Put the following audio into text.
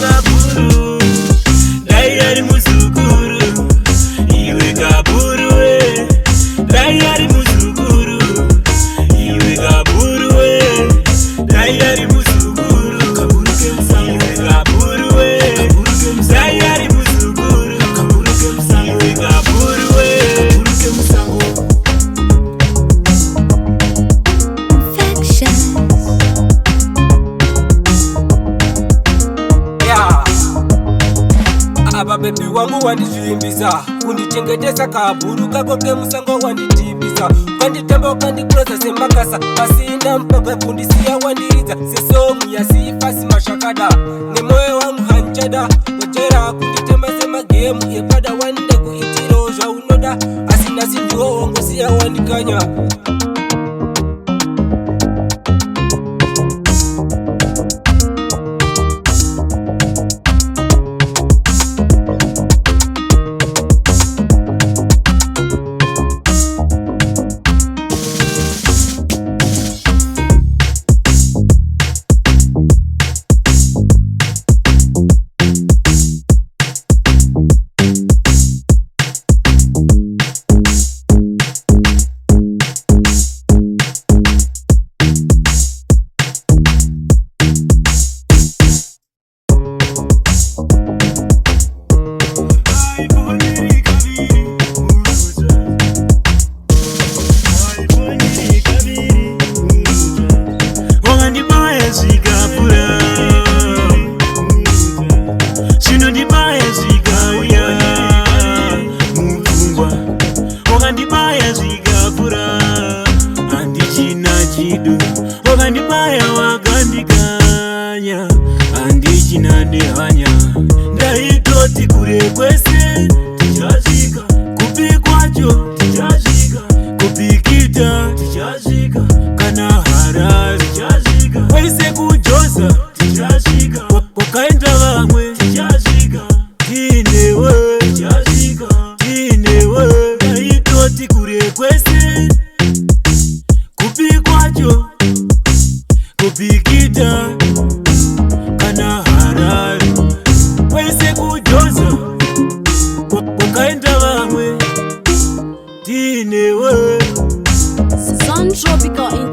kaburu, dayari muzukuru, iwe kaburu we, dayari muzukuru, iwe kaburu we, dayari muzukuru, kaburu kemsango, iwe kaburu we, dayari muzukuru, kaburu kemsango, iwe kaburu we, kaburu kemsango. Infectious. Aba baby wangu wandizvimbisa, kundichengetesa kaburu kako kemusango wanditibisa, ukanditamba ukandikuroza semakasa, pasina mpaka kundisiya wandiridza sesomu yasifasi mashakada, nemoyo wangu hanchada wejera kunditamba semagemu epada wande kuitiro zvaunoda, asina sindiwo wangosiya wandikanya. Wakandibaya wakandikanya, andichinandihanya, ndaitoti kure kwese tichasvika, kupi kwacho tichasvika, kupikita tichasvika, kana Harare tichasvika, kwese kujosa tichasvika, kwakaenda vamwe tichasvika, tinewe tichasvika, tinewe, ndaitoti kure kwese, kupi kwacho kupikita, kana Harare kwese kujosa, kwakaenda vamwe tinewe. Tropical